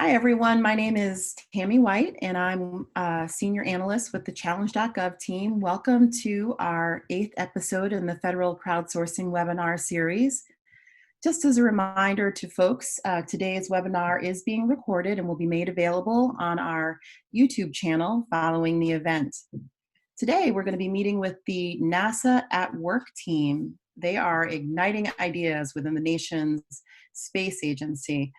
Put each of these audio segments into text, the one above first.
Hi, everyone. My name is Tammy White, and I'm a senior analyst with the Challenge.gov team. Welcome to our 8th episode in the Federal Crowdsourcing webinar series. Just as a reminder to folks, today's webinar is being recorded and will be made available on our YouTube channel following the event. Today, we're going to be meeting with the NASA at Work team. They are igniting ideas within the nation's space agency.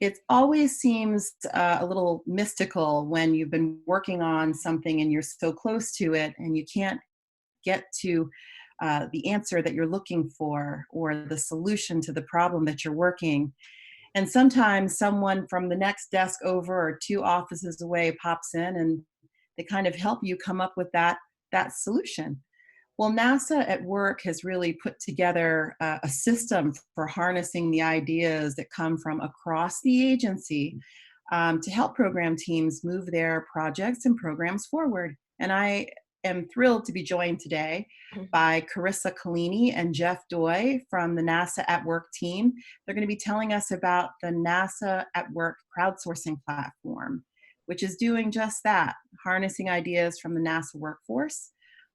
It always seems a little mystical when you've been working on something and you're so close to it and you can't get to the answer that you're looking for or the solution to the problem that you're working. And sometimes someone from the next desk over or 2 offices away pops in and they kind of help you come up with that solution. Well, NASA at Work has really put together a system for harnessing the ideas that come from across the agency to help program teams move their projects and programs forward. And I am thrilled to be joined today by Carissa Collini and Jeff Doy from the NASA at Work team. They're going to be telling us about the NASA at Work crowdsourcing platform, which is doing just that, harnessing ideas from the NASA workforce,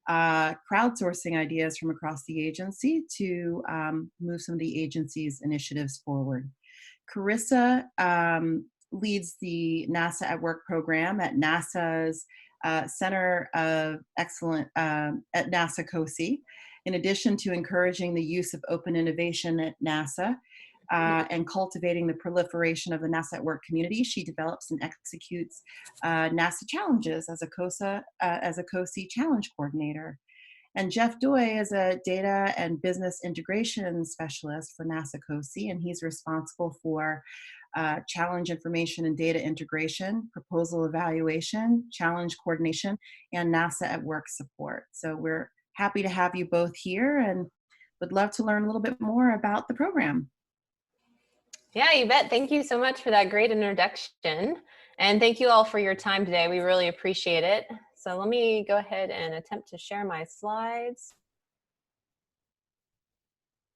crowdsourcing ideas from across the agency to move some of the agency's initiatives forward. Carissa leads the NASA at Work program at NASA's Center of Excellence at NASA COSI. In addition to encouraging the use of open innovation at NASA and cultivating the proliferation of the NASA at Work community, she develops and executes NASA challenges as a COSI challenge coordinator. And Jeff Doy is a data and business integration specialist for NASA COSI, and he's responsible for challenge information and data integration, proposal evaluation, challenge coordination, and NASA at Work support. So we're happy to have you both here and would love to learn a little bit more about the program. Yeah, you bet. Thank you so much for that great introduction. And thank you all for your time today. We really appreciate it. So let me go ahead and attempt to share my slides.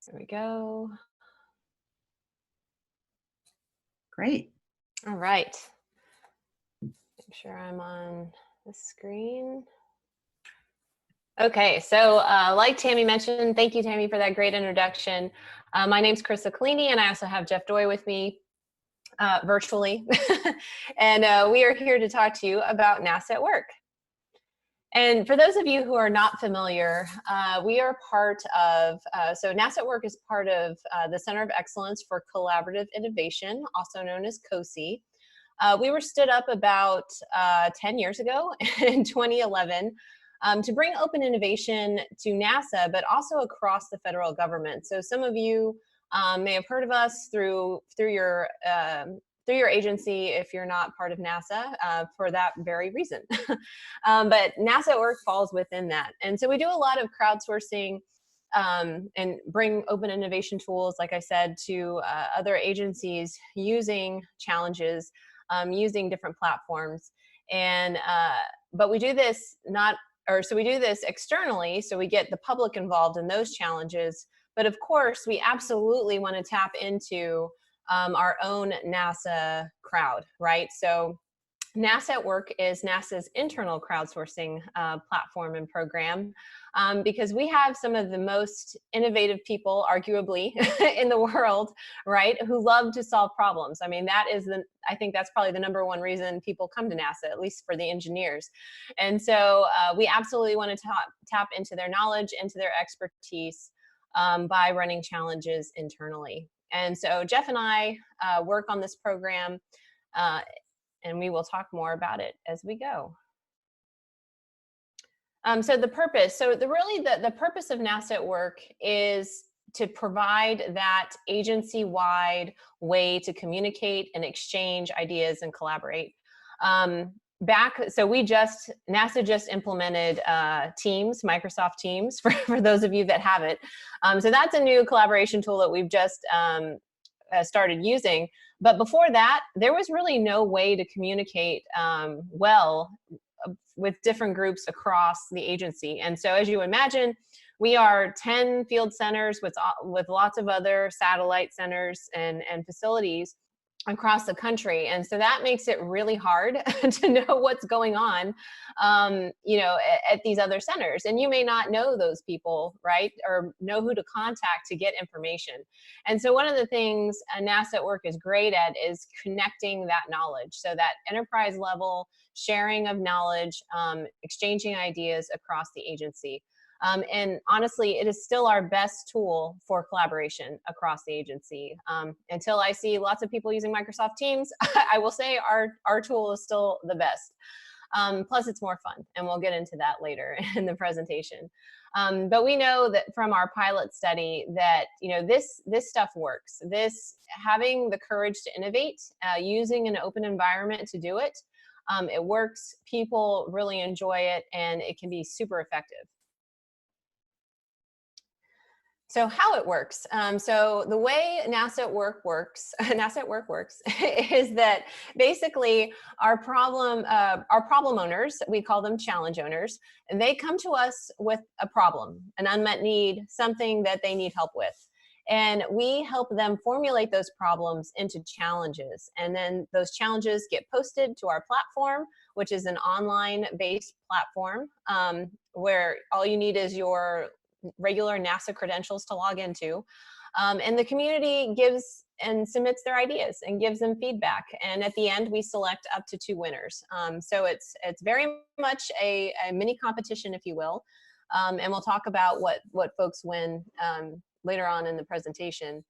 There we go. Great. All right. Make sure I'm on the screen. Okay, so like Tammy mentioned, thank you, Tammy, for that great introduction. My name's Carissa Collini, and I also have Jeff Doy with me virtually. And we are here to talk to you about NASA at Work. And for those of you who are not familiar, we are part of, so NASA at Work is part of the Center of Excellence for Collaborative Innovation, also known as COSI. We were stood up about 10 years ago in 2011 to bring open innovation to NASA, but also across the federal government. So some of you may have heard of us through your agency if you're not part of NASA for that very reason. But NASA at Work falls within that. And so we do a lot of crowdsourcing and bring open innovation tools, like I said, to other agencies using challenges, using different platforms. And but we do this we do this externally, so we get the public involved in those challenges. But of course, we absolutely want to tap into our own NASA crowd, right? So NASA at Work is NASA's internal crowdsourcing platform and program because we have some of the most innovative people, arguably, in the world, right, who love to solve problems. I mean, I think that's probably the #1 reason people come to NASA, at least for the engineers. And so we absolutely want to tap into their knowledge, into their expertise by running challenges internally. And so Jeff and I work on this program, and we will talk more about it as we go. So the purpose, the purpose of NASA at Work is to provide that agency-wide way to communicate and exchange ideas and collaborate. NASA just implemented Teams, Microsoft Teams, for those of you that have it. So that's a new collaboration tool that we've just started using. But before that, there was really no way to communicate well with different groups across the agency. And so as you imagine, we are 10 field centers with lots of other satellite centers and facilities. across the country. And so that makes it really hard to know what's going on, at these other centers. And you may not know those people, right? Or know who to contact to get information. And so one of the things NASA at Work is great at is connecting that knowledge. So that enterprise level sharing of knowledge, exchanging ideas across the agency. And honestly, it is still our best tool for collaboration across the agency. Until I see lots of people using Microsoft Teams, I will say our tool is still the best. Plus, it's more fun, and we'll get into that later in the presentation. But we know that from our pilot study that this stuff works. This having the courage to innovate, using an open environment to do it, it works. People really enjoy it, and it can be super effective. So how it works. So the way NASA at Work works, NASA at Work works, is that basically our problem owners, we call them challenge owners, and they come to us with a problem, an unmet need, something that they need help with. And we help them formulate those problems into challenges. And then those challenges get posted to our platform, which is an online-based platform where all you need is your regular NASA credentials to log into. And the community gives and submits their ideas and gives them feedback. And at the end, we select up to 2 winners. So it's very much a mini competition, if you will. And we'll talk about what folks win later on in the presentation.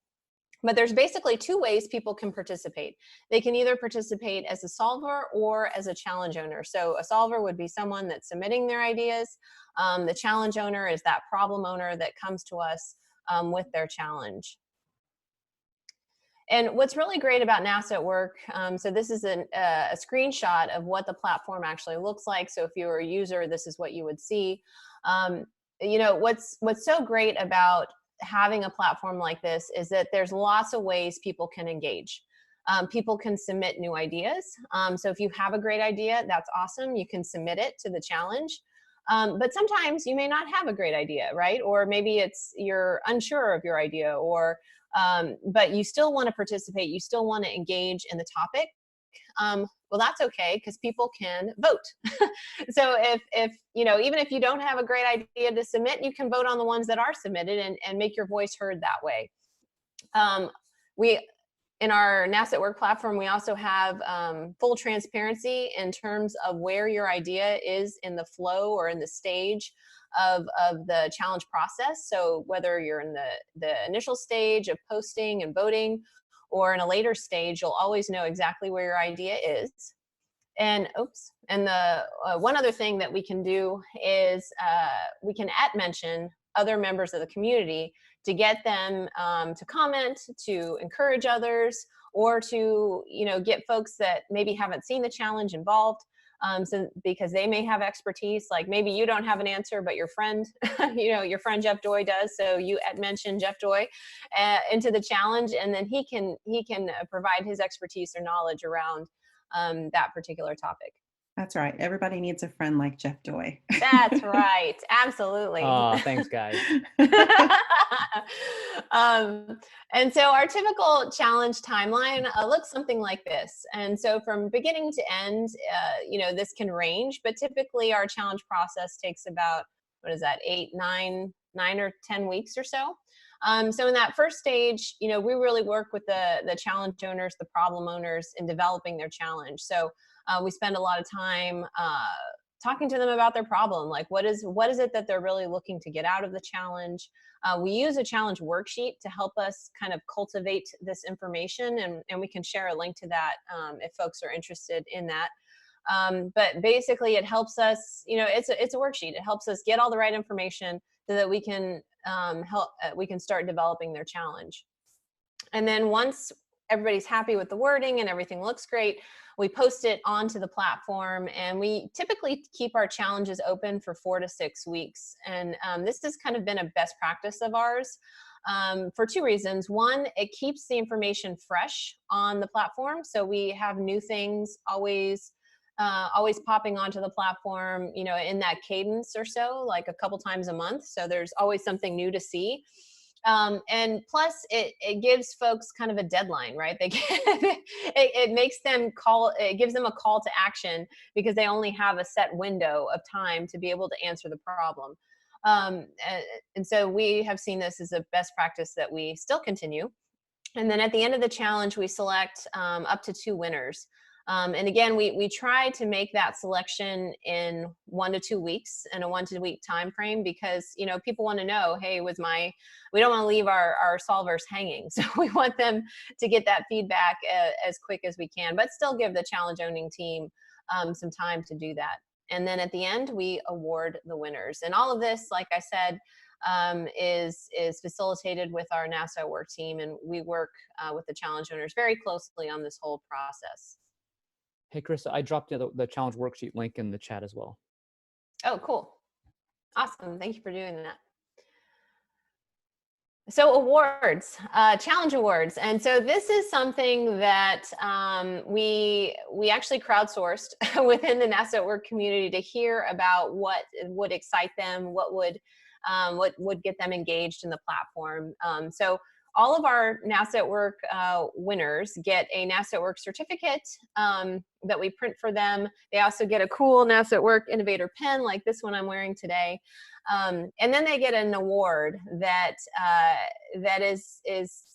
But there's basically 2 ways people can participate. They can either participate as a solver or as a challenge owner. So a solver would be someone that's submitting their ideas. The challenge owner is that problem owner that comes to us with their challenge. And what's really great about NASA at Work, so this is a screenshot of what the platform actually looks like. So if you were a user, this is what you would see. What's so great about having a platform like this is that there's lots of ways people can engage. People can submit new ideas. So if you have a great idea, that's awesome. You can submit it to the challenge. But sometimes you may not have a great idea, right? Or maybe you're unsure of your idea, but you still want to participate. You still want to engage in the topic. Well, that's okay, because people can vote. So even if you don't have a great idea to submit, you can vote on the ones that are submitted and make your voice heard that way. In our NASA at Work platform, we also have full transparency in terms of where your idea is in the flow or in the stage of the challenge process. So whether you're in the initial stage of posting and voting, or in a later stage, you'll always know exactly where your idea is. And the one other thing that we can do is we can @mention other members of the community to get them to comment, to encourage others, or to get folks that maybe haven't seen the challenge involved. So because they may have expertise, like maybe you don't have an answer, but your friend, your friend Jeff Doy does. So you mention Jeff Doy into the challenge, and then he can provide his expertise or knowledge around that particular topic. That's right. Everybody needs a friend like Jeff Doy. That's right. Absolutely. Oh, thanks, guys. And so our typical challenge timeline looks something like this. And so from beginning to end, this can range, but typically our challenge process takes about, 9 or 10 weeks or so. So in that first stage, we really work with the challenge owners, the problem owners, in developing their challenge. So we spend a lot of time talking to them about their problem, like what is it that they're really looking to get out of the challenge. We use a challenge worksheet to help us kind of cultivate this information, and we can share a link to that if folks are interested in that. But basically, it helps us. It's a worksheet. It helps us get all the right information so that we can we can start developing their challenge. And then once everybody's happy with the wording and everything looks great, we post it onto the platform, and we typically keep our challenges open for 4 to 6 weeks. And this has kind of been a best practice of ours for 2 reasons. One, it keeps the information fresh on the platform. So we have new things always popping onto the platform, in that cadence or so, like a couple times a month. So there's always something new to see. And plus it gives folks kind of a deadline, right? It makes them it gives them a call to action because they only have a set window of time to be able to answer the problem. Um, and, and so we have seen this as a best practice that we still continue. And then at the end of the challenge, we select up to 2 winners. And again, we try to make that selection in 1 to 2 weeks in a 1 to 2 week time frame because people want to know, hey, we don't want to leave our solvers hanging, so we want them to get that feedback as quick as we can, but still give the challenge owning team some time to do that. And then at the end, we award the winners. And all of this, like I said, is facilitated with our NASA work team, and we work with the challenge owners very closely on this whole process. Hey, Chris, I dropped the challenge worksheet link in the chat as well. Oh, cool. Awesome. Thank you for doing that. So awards, challenge awards. And so this is something that we actually crowdsourced within the NASA at Work community to hear about what would excite them, what would get them engaged in the platform. So all of our NASA at Work winners get a NASA at Work certificate that we print for them. They also get a cool NASA at Work innovator pen like this one I'm wearing today. And then they get an award that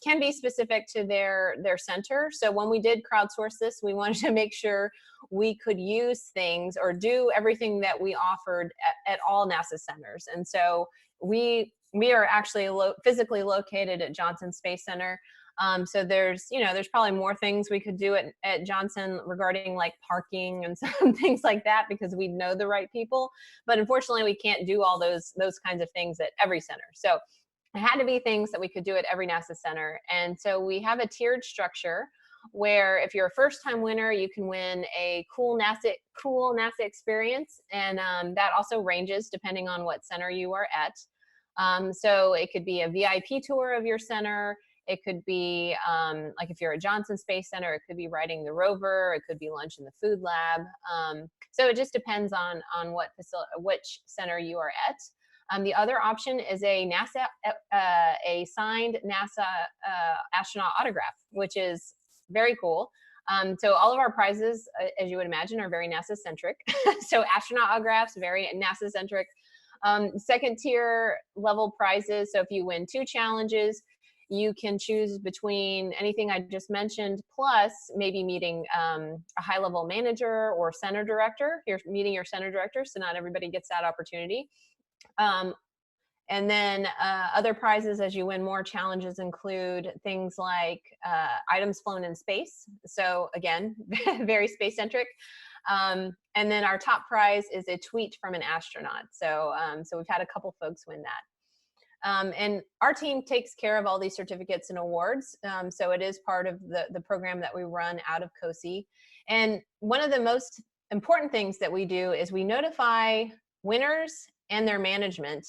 can be specific to their center. So when we did crowdsource this, we wanted to make sure we could use things or do everything that we offered at all NASA centers. And so we are actually physically located at Johnson Space Center. So there's probably more things we could do at Johnson regarding like parking and some things like that because we know the right people. But unfortunately, we can't do all those kinds of things at every center. So it had to be things that we could do at every NASA center. And so we have a tiered structure where if you're a first-time winner, you can win a cool NASA experience. And that also ranges depending on what center you are at. So it could be a VIP tour of your center. It could be like if you're at Johnson Space Center, it could be riding the rover. It could be lunch in the food lab. So it just depends on which center you are at. The other option is a signed NASA astronaut autograph, which is very cool. So all of our prizes, as you would imagine, are very NASA centric. So astronaut autographs, very NASA centric. Second tier level prizes. So if you win 2 challenges, you can choose between anything I just mentioned, plus maybe meeting a high level manager or center director. You're meeting your center director, so not everybody gets that opportunity. And then other prizes as you win more challenges include things like items flown in space. So again, very space centric. And then our top prize is a tweet from an astronaut. So we've had a couple folks win that. And our team takes care of all these certificates and awards. So it is part of the program that we run out of COSI. And one of the most important things that we do is we notify winners and their management,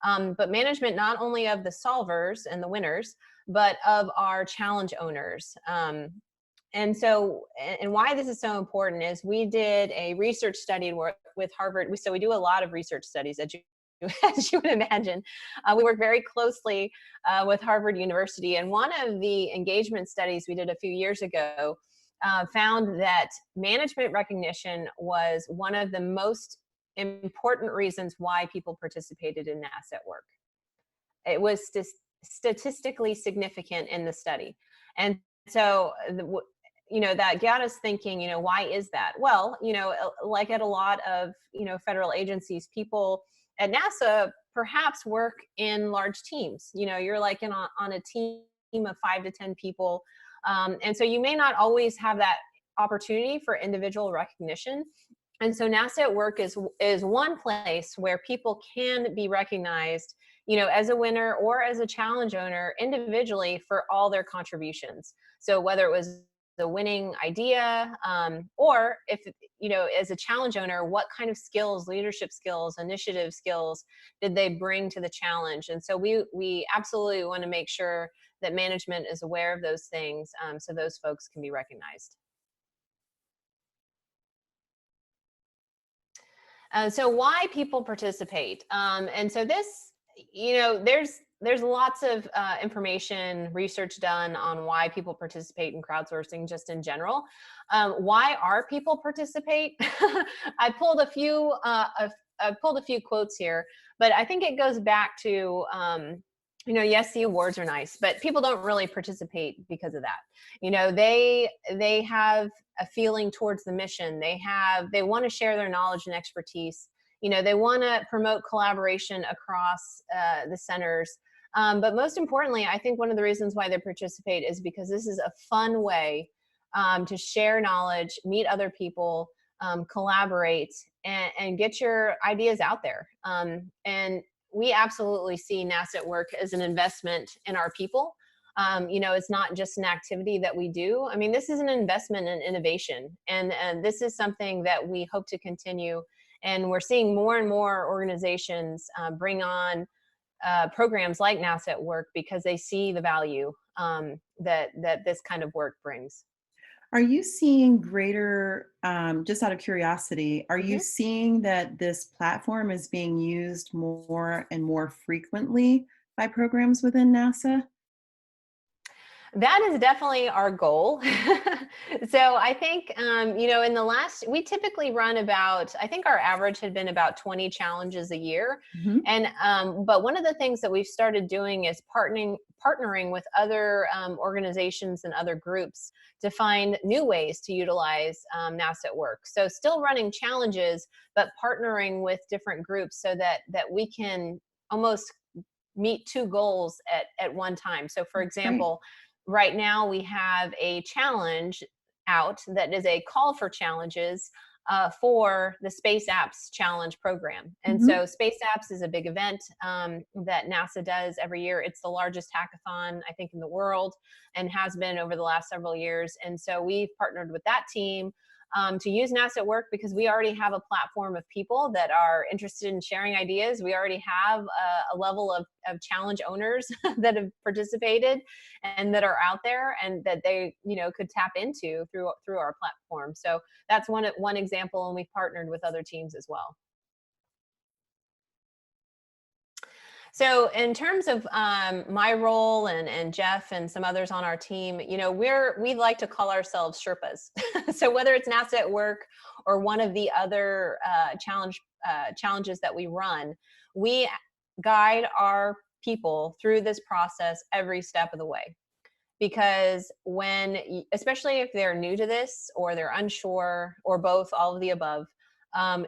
but management not only of the solvers and the winners, but of our challenge owners. And why this is so important is we did a research study with Harvard. So we do a lot of research studies, as you would imagine. We work very closely with Harvard University. And one of the engagement studies we did a few years ago found that management recognition was one of the most important reasons why people participated in NASA at Work. It was statistically significant in the study. And so, that got us thinking, why is that? Well, like at a lot of, federal agencies, people at NASA perhaps work in large teams. You're like on a team of 5 to 10 people. And so you may not always have that opportunity for individual recognition. And so NASA at Work is one place where people can be recognized, as a winner or as a challenge owner individually for all their contributions. So whether it was the winning idea, or if, as a challenge owner, what kind of skills, leadership skills, initiative skills did they bring to the challenge? And so we absolutely want to make sure that management is aware of those things, so those folks can be recognized. So why people participate? And so this there's lots of information, research done on why people participate in crowdsourcing just in general. Why are people participate? I pulled a few quotes here, but I think it goes back to yes, the awards are nice, but people don't really participate because of that. They have a feeling towards the mission. They want to share their knowledge and expertise. They want to promote collaboration across the centers. But most importantly, I think one of the reasons why they participate is because this is a fun way to share knowledge, meet other people, collaborate, and get your ideas out there. And we absolutely see NASA at Work as an investment in our people. It's not just an activity that we do. I mean, this is an investment in innovation, and this is something that we hope to continue. And we're seeing more and more organizations bring on programs like NASA at Work because they see the value that this kind of work brings. Are you seeing greater, just out of curiosity, are you Mhm. seeing that this platform is being used more and more frequently by programs within NASA? That is definitely our goal. So I think, in the we typically run about, I think our average had been about 20 challenges a year. Mhm. And, but one of the things that we've started doing is partnering with other organizations and other groups to find new ways to utilize NASA at Work. So still running challenges, but partnering with different groups so that we can almost meet two goals at one time. So for That's great. example, right now we have a challenge out that is a call for challenges for the Space Apps Challenge program. And Mhm. so Space Apps is a big event that NASA does every year. It's the largest hackathon, I think, in the world, and has been over the last several years. And so we've partnered with that team to use NASA at Work because we already have a platform of people that are interested in sharing ideas. We already have a level of challenge owners that have participated and that are out there and that they could tap into through our platform. So that's one example, and we've partnered with other teams as well. So in terms of my role and Jeff and some others on our team, we like to call ourselves Sherpas. So whether it's NASA at Work or one of the other challenges that we run, we guide our people through this process every step of the way. Because especially if they're new to this or they're unsure or both, all of the above, um,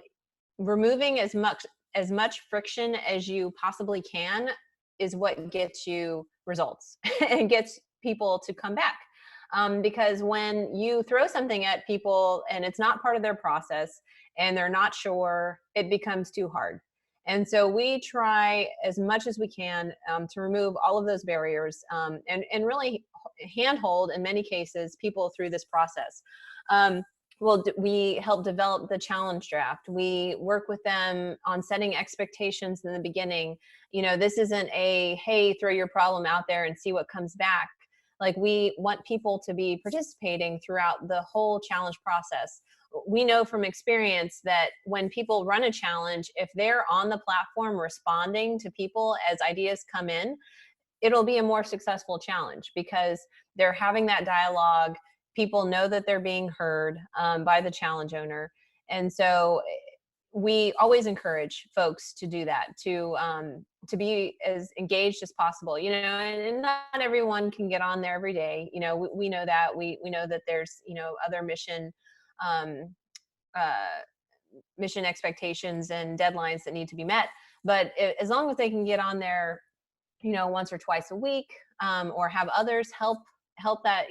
removing as much friction as you possibly can is what gets you results and gets people to come back. Because when you throw something at people and it's not part of their process and they're not sure, it becomes too hard. And so we try as much as we can to remove all of those barriers and really handhold, in many cases, people through this process. Well, we help develop the challenge draft. We work with them on setting expectations in the beginning. This isn't a, hey, throw your problem out there and see what comes back. Like, we want people to be participating throughout the whole challenge process. We know from experience that when people run a challenge, if they're on the platform responding to people as ideas come in, it'll be a more successful challenge because they're having that dialogue. People know that they're being heard by the challenge owner. And so we always encourage folks to do that, to be as engaged as possible, and not everyone can get on there every day. We know that. We know that there's, other um, uh, mission expectations and deadlines that need to be met. But as long as they can get on there, once or twice a week, or have others help that,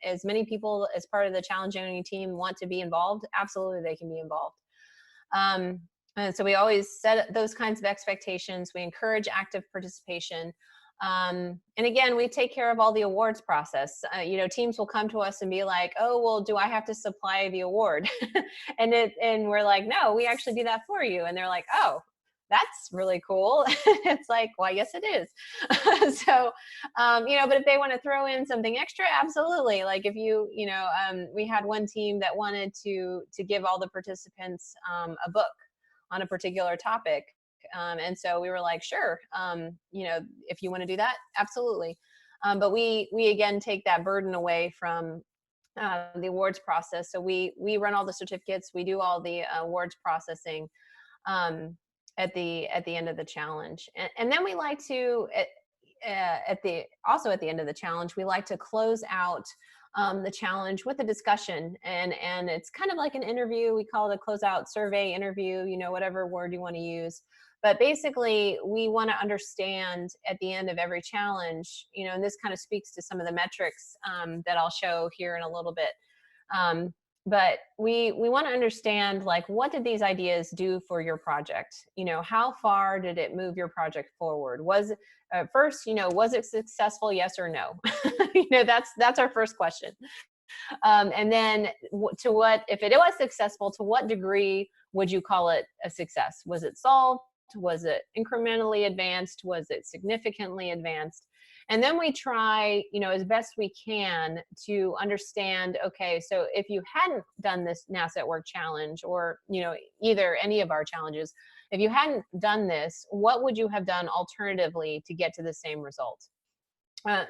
as many people as part of the challenge owning team want to be involved, absolutely they can be involved. And so we always set those kinds of expectations. We encourage active participation. And again, we take care of all the awards process. Teams will come to us and be like, oh, well, do I have to supply the award? and we're like, no, we actually do that for you. And they're like, oh, that's really cool. It's like, well, yes, it is. So, but if they want to throw in something extra, absolutely. Like if we had one team that wanted to give all the participants a book on a particular topic. And so we were like, sure, if you want to do that, absolutely. But we again take that burden away from the awards process. So we run all the certificates, we do all the awards processing at the end of the challenge, and then we like to at the end of the challenge, we like to close out the challenge with a discussion, and it's kind of like an interview. We call it a closeout survey interview, whatever word you want to use. But basically, we want to understand at the end of every challenge, and this kind of speaks to some of the metrics that I'll show here in a little bit. But we want to understand, like, what did these ideas do for your project? How far did it move your project forward? Was first, was it successful? Yes or no? That's our first question. And then if it was successful, to what degree would you call it a success? Was it solved? Was it incrementally advanced? Was it significantly advanced? And then we try, as best we can to understand, okay, so if you hadn't done this NASA at Work challenge, or, either any of our challenges, if you hadn't done this, what would you have done alternatively to get to the same result?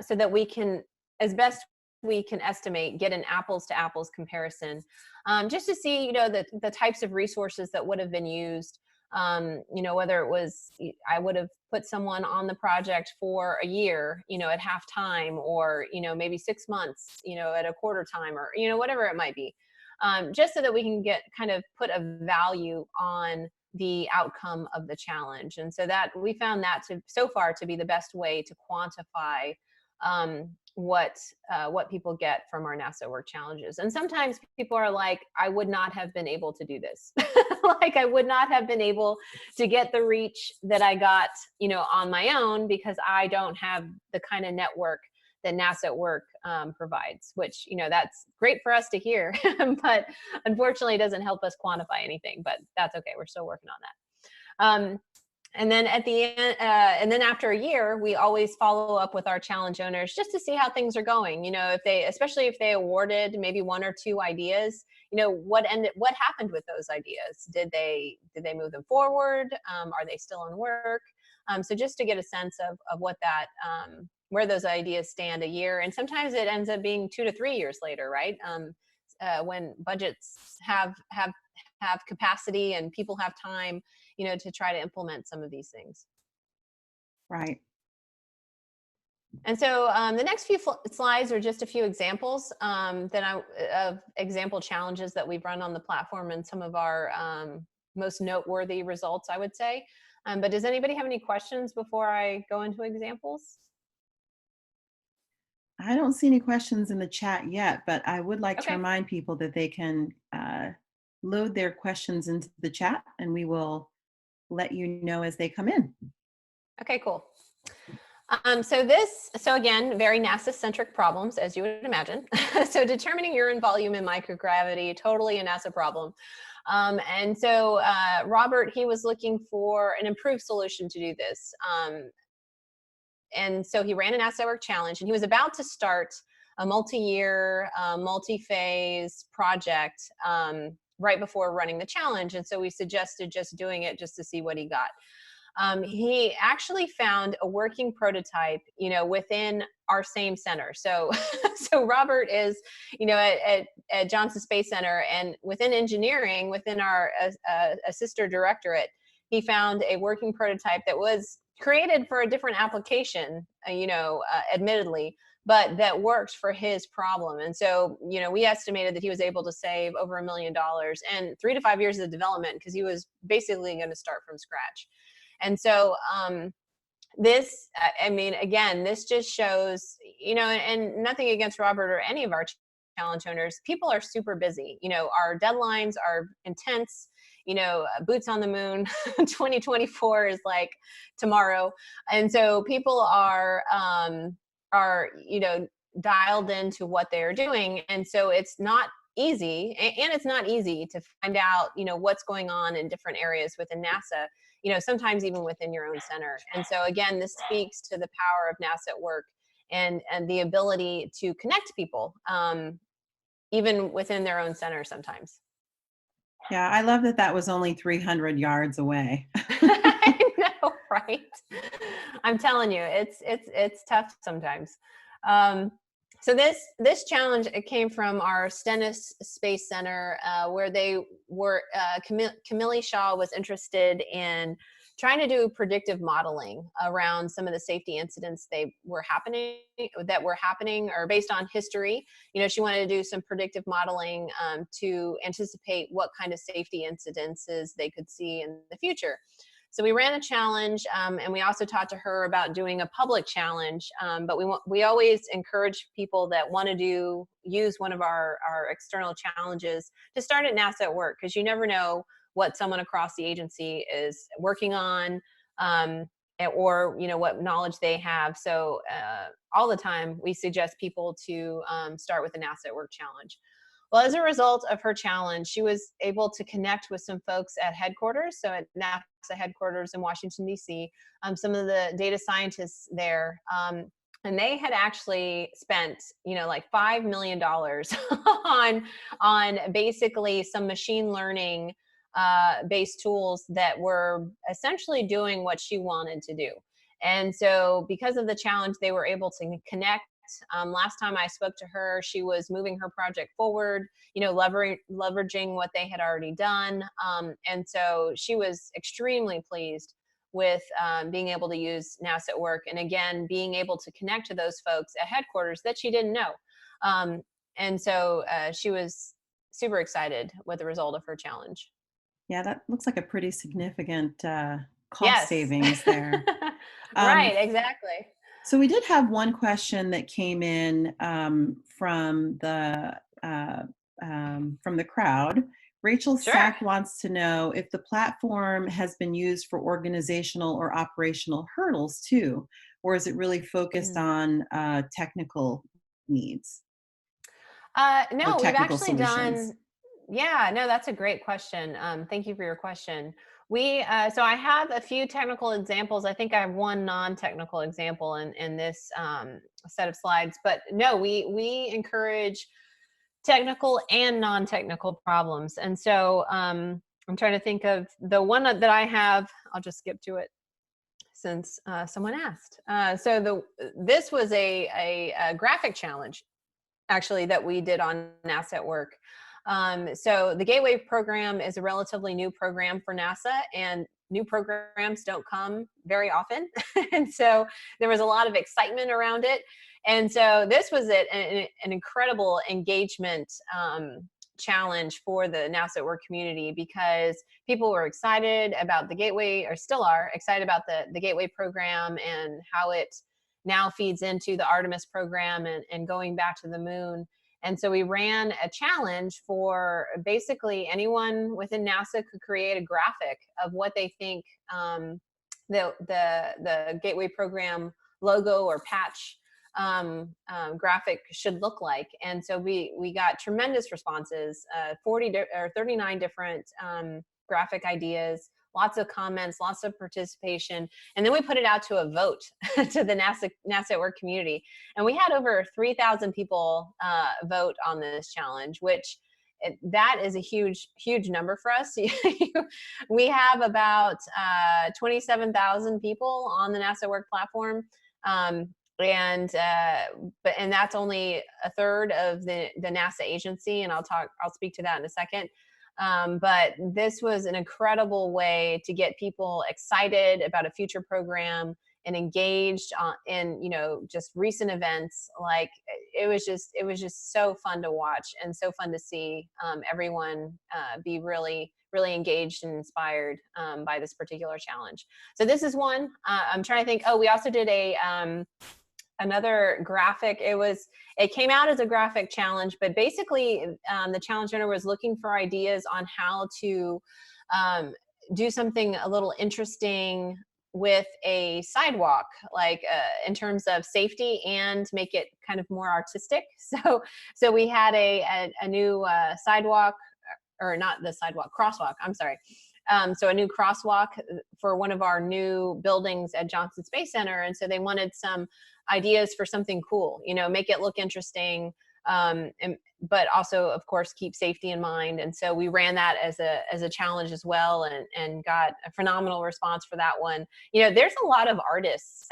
So that we can, as best we can estimate, get an apples to apples comparison, just to see, the types of resources that would have been used. Whether it was, I would have put someone on the project for a year, at half time, or, maybe 6 months, at a quarter time, or, whatever it might be, just so that we can kind of put a value on the outcome of the challenge. And so that we found that so far to be the best way to quantify what people get from our NASA Work challenges. And sometimes people are like, I would not have been able to do this. Like, I would not have been able to get the reach that I got, on my own, because I don't have the kind of network that NASA at Work provides, which, that's great for us to hear, but unfortunately it doesn't help us quantify anything, but that's okay. We're still working on that. And then at the end, and then after a year, we always follow up with our challenge owners just to see how things are going. Especially if they awarded maybe 1 or 2 ideas, what happened with those ideas? Did they move them forward? Are they still in work? So just to get a sense of what that, where those ideas stand a year. And sometimes it ends up being 2 to 3 years later, right? When budgets have capacity and people have time, to try to implement some of these things. Right. And so the next few slides are just a few examples of example challenges that we've run on the platform, and some of our most noteworthy results, I would say. But does anybody have any questions before I go into examples? I don't see any questions in the chat yet, but I would like to Okay. remind people that they can load their questions into the chat, and we will let you know as they come in. Okay, cool. So again, very NASA-centric problems, as you would imagine. So determining urine volume in microgravity, totally a NASA problem. And so Robert, he was looking for an improved solution to do this. And so he ran a NASA Work challenge, and he was about to start a multi-year, multi-phase project right before running the challenge. And so we suggested just doing it just to see what he got. He actually found a working prototype, within our same center. So, so Robert is, at Johnson Space Center, and within engineering, within our sister directorate, he found a working prototype that was created for a different application, admittedly, but that worked for his problem. And so, we estimated that he was able to save over $1 million and 3 to 5 years of development, because he was basically going to start from scratch. And so this, again, this just shows, and nothing against Robert or any of our challenge owners, people are super busy. Our deadlines are intense. Boots on the moon 2024 is like tomorrow. And so people are dialed into what they're doing. And so it's not easy, and it's not easy to find out, what's going on in different areas within NASA, sometimes even within your own center. And so again, this speaks to the power of NASA at Work, and the ability to connect people, even within their own center sometimes. Yeah, I love that that was only 300 yards away. I Right. I'm telling you, it's tough sometimes. Um, so this challenge, it came from our Stennis Space Center, where they were Camille Shaw was interested in trying to do predictive modeling around some of the safety incidents that were happening or based on history. You know, she wanted to do some predictive modeling to anticipate what kind of safety incidences they could see in the future. So we ran a challenge, and we also talked to her about doing a public challenge. But we always encourage people that want to use one of our external challenges to start at NASA at Work, because you never know what someone across the agency is working on, or what knowledge they have. So all the time we suggest people to start with the NASA at Work challenge. Well, as a result of her challenge, she was able to connect with some folks at headquarters, so at NASA headquarters in Washington, D.C., some of the data scientists there. And they had actually spent, like $5 million on basically some machine learning based tools that were essentially doing what she wanted to do. And so because of the challenge, they were able to connect. Last time I spoke to her, she was moving her project forward, leveraging what they had already done. And so she was extremely pleased with being able to use NASA at Work. And again, being able to connect to those folks at headquarters that she didn't know. And so she was super excited with the result of her challenge. Yeah, that looks like a pretty significant cost Yes. savings there. Right, exactly. So we did have one question that came in from the crowd. Rachel Sure. Sack wants to know if the platform has been used for organizational or operational hurdles too, or is it really focused on technical needs? No, we've actually solutions? yeah, no, that's a great question. Thank you for your question. So I have a few technical examples. I think I have one non-technical example in this set of slides, but no, we encourage technical and non-technical problems. And so I'm trying to think of the one that I have. I'll just skip to it since someone asked. This was a graphic challenge, actually, that we did on NASA at Work. So the Gateway program is a relatively new program for NASA, and new programs don't come very often. And so there was a lot of excitement around it. And so this was an incredible engagement challenge for the NASA at Work community, because people were excited about the Gateway, or still are excited about the Gateway program and how it now feeds into the Artemis program and going back to the moon. And so we ran a challenge for basically anyone within NASA could create a graphic of what they think the Gateway program logo or patch graphic should look like. And so we got tremendous responses, 39 different graphic ideas, lots of comments, lots of participation. And then we put it out to a vote to the NASA at Work community. And we had over 3,000 people vote on this challenge, which that is a huge, huge number for us. We have about 27,000 people on the NASA at Work platform. And that's only a third of the NASA agency. And I'll speak to that in a second. But this was an incredible way to get people excited about a future program and engaged in just recent events. Like it was just so fun to watch and so fun to see everyone be really engaged and inspired by this particular challenge. So this is one. I'm trying to think. Oh, we also did another graphic. It came out as a graphic challenge, but basically the challenge winner was looking for ideas on how to do something a little interesting with a sidewalk, like in terms of safety, and make it kind of more artistic. So we had a new sidewalk, or not the sidewalk, crosswalk, I'm sorry. So a new crosswalk for one of our new buildings at Johnson Space Center. And so they wanted some ideas for something cool, make it look interesting, but also, of course, keep safety in mind. And so we ran that as a challenge as well, and got a phenomenal response for that one. There's a lot of artists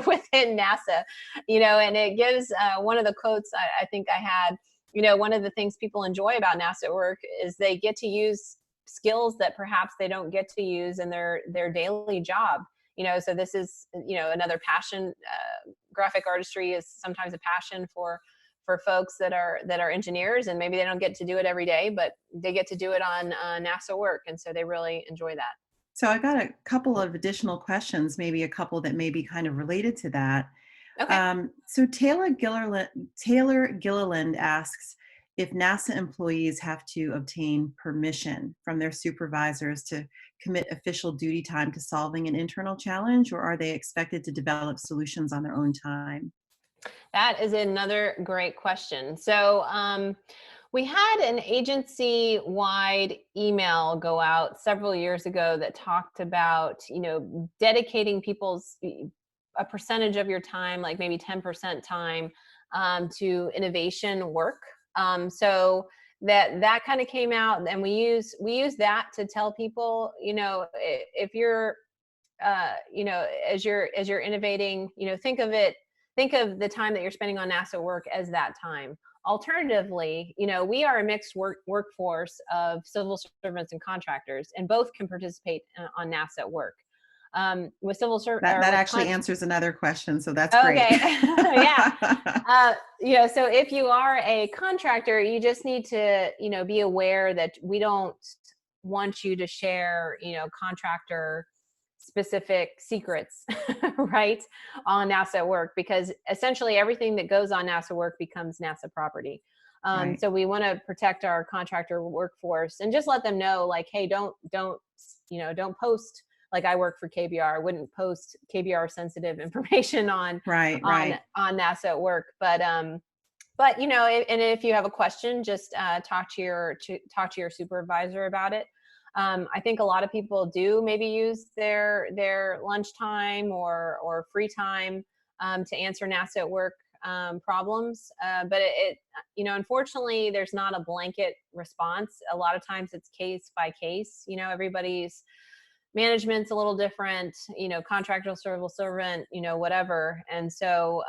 within NASA, and it gives one of the quotes I think I had, one of the things people enjoy about NASA work is they get to use skills that perhaps they don't get to use in their daily job. So this is, another passion. Graphic artistry is sometimes a passion for folks that are engineers, and maybe they don't get to do it every day, but they get to do it on NASA work. And so they really enjoy that. So I got a couple of additional questions, maybe a couple that may be kind of related to that. Okay. So Taylor Gilliland asks if NASA employees have to obtain permission from their supervisors to commit official duty time to solving an internal challenge, or are they expected to develop solutions on their own time? That is another great question. So we had an agency-wide email go out several years ago that talked about, dedicating a percentage of your time, like maybe 10% time, to innovation work. So that kind of came out, and we use that to tell people, if you're, as you're innovating, think of the time that you're spending on NASA work as that time. Alternatively, we are a mixed workforce of civil servants and contractors, and both can participate on NASA work. With civil servants, that actually answers another question, so that's great. Okay. Yeah. So if you are a contractor, you just need to, be aware that we don't want you to share, contractor specific secrets, right, on NASA work, because essentially everything that goes on NASA work becomes NASA property. Right. So we want to protect our contractor workforce and just let them know, like, hey, don't post, like, I work for KBR. I wouldn't post KBR sensitive information on NASA work. But and if you have a question, just talk to your supervisor about it. I think a lot of people do maybe use their lunchtime or free time to answer NASA at work problems. But unfortunately, there's not a blanket response. A lot of times it's case by case. Everybody's management's a little different, contractual civil servant, whatever. And so,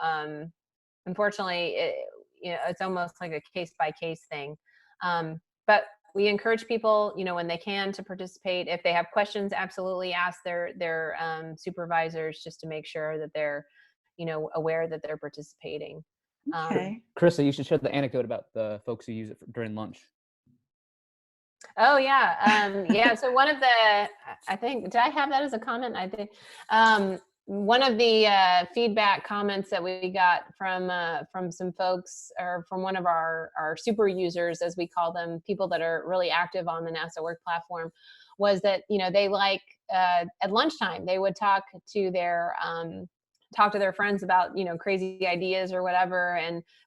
unfortunately, it's almost like a case by case thing. But we encourage people, when they can, to participate. If they have questions, absolutely ask their supervisors, just to make sure that they're, aware that they're participating. Okay. Carissa, you should share the anecdote about the folks who use it during lunch. Oh yeah. Yeah. So one of the, I think, did I have that as a comment? I think one of the feedback comments that we got from some folks, or from one of our super users, as we call them, people that are really active on the NASA work platform, was that, they like at lunchtime, they would talk to their friends about, crazy ideas or whatever.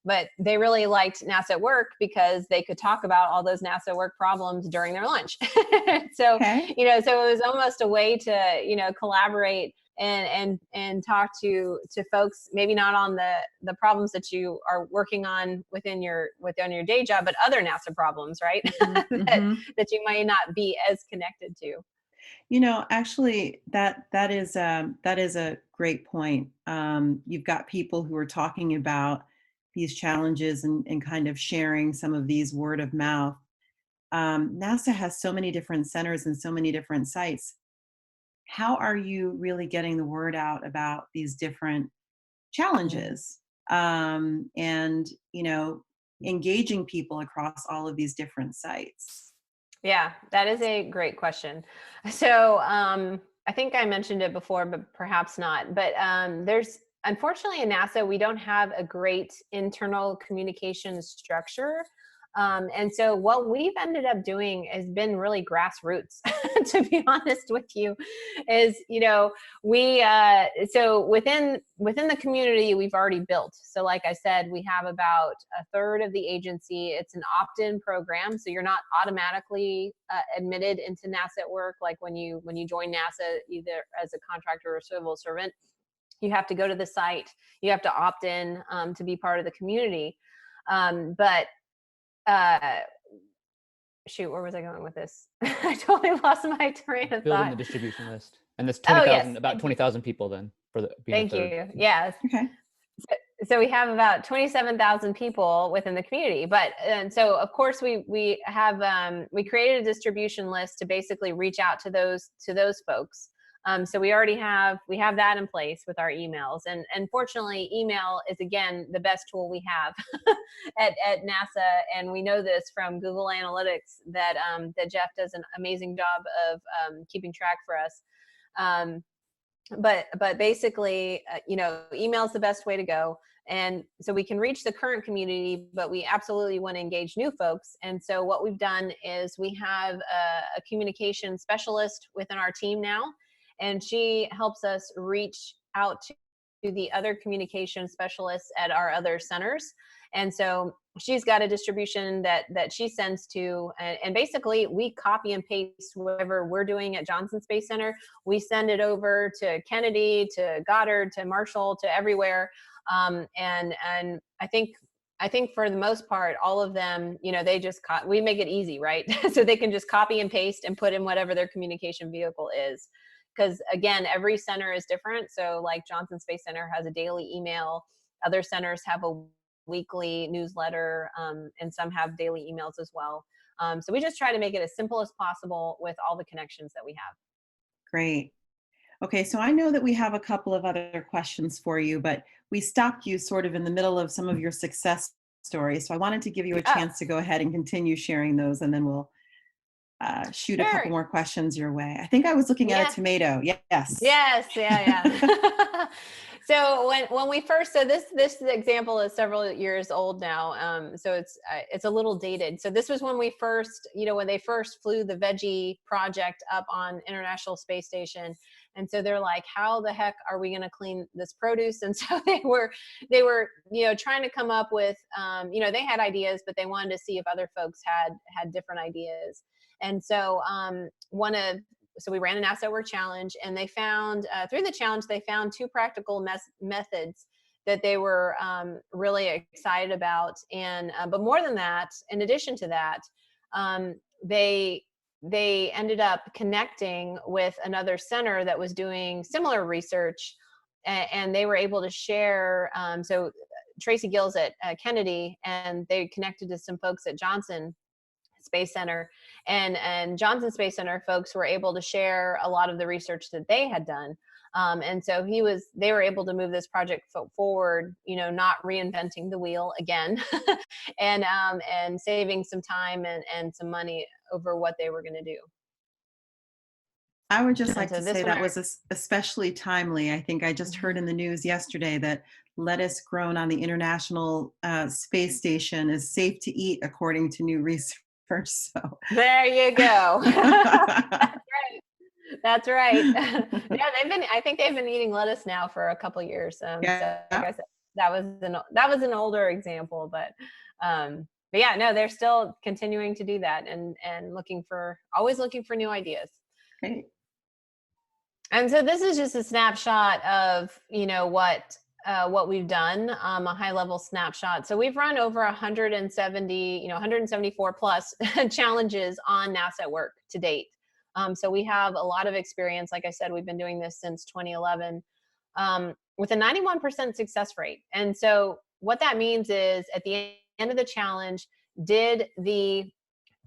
But they really liked NASA at work because they could talk about all those NASA work problems during their lunch. So, Okay. so it was almost a way to, collaborate and talk to folks, maybe not on the problems that you are working on within your day job, but other NASA problems, right? that you might not be as connected to. Actually, that is a great point. You've got people who are talking about these challenges and kind of sharing some of these word of mouth. NASA has so many different centers and so many different sites. How are you really getting the word out about these different challenges, and engaging people across all of these different sites? Yeah, that is a great question. So I think I mentioned it before, but perhaps not. But there's, unfortunately, in NASA, we don't have a great internal communication structure. And so what we've ended up doing has been really grassroots, to be honest with you, is, we, so within the community we've already built. So like I said, we have about a third of the agency. It's an opt-in program. So you're not automatically admitted into NASA at work. Like when you join NASA, either as a contractor or civil servant, you have to go to the site, you have to opt in to be part of the community. But shoot, where was I going with this? I totally lost my train of Building thought. the distribution list. And there's Oh, yes. 20,000, about 20,000 people then for the being Thank the third. you. Yes. Okay. So we have about 27,000 people within the community, but and so of course we have we created a distribution list to basically reach out to those folks. So we already have that in place with our emails, and fortunately, email is again the best tool we have at NASA, and we know this from Google Analytics that that Jeff does an amazing job of keeping track for us. But basically, email is the best way to go. And so we can reach the current community, but we absolutely want to engage new folks. And so what we've done is we have a communication specialist within our team now, and she helps us reach out to the other communication specialists at our other centers. And so she's got a distribution that she sends to, and basically we copy and paste whatever we're doing at Johnson Space Center. We send it over to Kennedy, to Goddard, to Marshall, to everywhere. And I think for the most part, all of them, they just we make it easy, right? So they can just copy and paste and put in whatever their communication vehicle is. Because again, every center is different. So like Johnson Space Center has a daily email. Other centers have a weekly newsletter, and some have daily emails as well. So we just try to make it as simple as possible with all the connections that we have. Great. Okay, so I know that we have a couple of other questions for you, but we stopped you sort of in the middle of some of your success stories. So I wanted to give you a chance to go ahead and continue sharing those, and then we'll shoot a couple more questions your way. I think I was looking at a tomato. Yes. Yes. Yeah. So when we first, so this example is several years old now. So it's a little dated. So this was when we first, when they first flew the Veggie project up on International Space Station. And so they're like, how the heck are we going to clean this produce? And so they were, trying to come up with, they had ideas, but they wanted to see if other folks had different ideas. And so so we ran an asset work challenge, and they found through the challenge, they found two practical methods that they were really excited about. And but more than that, in addition to that, they ended up connecting with another center that was doing similar research, and they were able to share. So Tracy Gills at Kennedy, and they connected to some folks at Johnson Space Center, and Johnson Space Center folks were able to share a lot of the research that they had done. And so they were able to move this project forward, not reinventing the wheel again, and saving some time and some money over what they were going to do. I would just like to say that was especially timely. I think I just heard in the news yesterday that lettuce grown on the International Space Station is safe to eat according to new research. So there you go. That's right. Yeah, I think they've been eating lettuce now for a couple of years. So like I said, that was an older example, but yeah, no, they're still continuing to do that and always looking for new ideas. Great. And so this is just a snapshot of, what we've done, a high level snapshot. So we've run over 174 plus challenges on NASA work to date. So we have a lot of experience. Like I said, we've been doing this since 2011 with a 91% success rate. And so what that means is at the end of the challenge, did the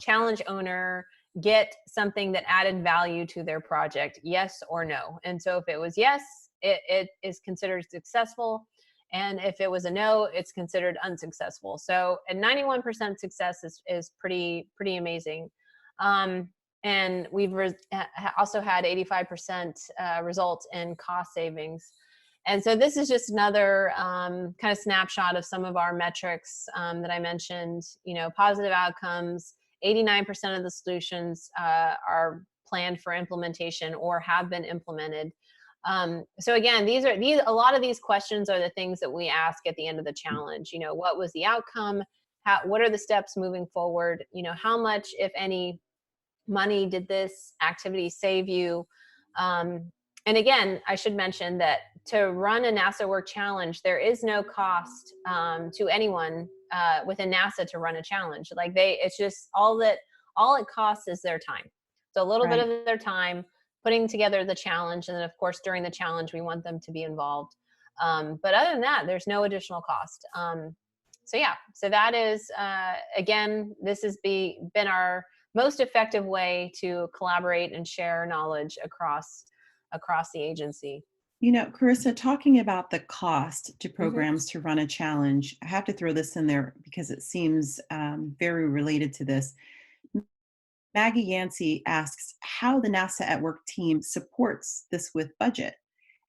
challenge owner get something that added value to their project? Yes or no? And so if it was yes, it is considered successful. And if it was a no, it's considered unsuccessful. So a 91% success is pretty amazing. And we've also had 85% result in cost savings. And so this is just another kind of snapshot of some of our metrics that I mentioned. Positive outcomes, 89% of the solutions are planned for implementation or have been implemented. So again, a lot of these questions are the things that we ask at the end of the challenge. What was the outcome? What are the steps moving forward? How much, if any, money did this activity save you? And And again, I should mention that to run a NASA Work Challenge, there is no cost to anyone within NASA to run a challenge. Like it's just all it costs is their time. So a little bit of their time putting together the challenge, and then of course during the challenge we want them to be involved. But other than that, there's no additional cost. So yeah, so that is again, this has been our most effective way to collaborate and share knowledge across the agency. You know, Carissa, talking about the cost to Mm-hmm. programs to run a challenge, I have to throw this in there because it seems very related to this. Maggie Yancey asks how the NASA at Work team supports this with budget.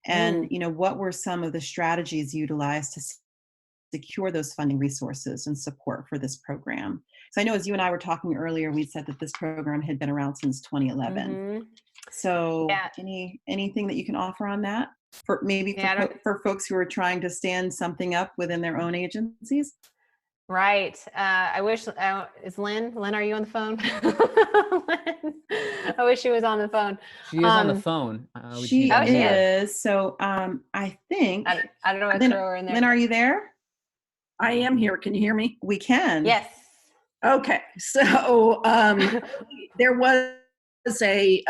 And, you know, what were some of the strategies utilized to secure those funding resources and support for this program? So I know as you and I were talking earlier, we said that this program had been around since 2011. Mm-hmm. So Yeah. anything that you can offer on that for maybe for folks who are trying to stand something up within their own agencies? Right. I wish, is Lynn, are you on the phone? Lynn, I wish she was on the phone. She is on the phone. She Oh, she is. So I think, I don't know what to Lynn, throw her in there. Lynn, are you there? I am here. Can you hear me? We can. Yes. Okay. So there was a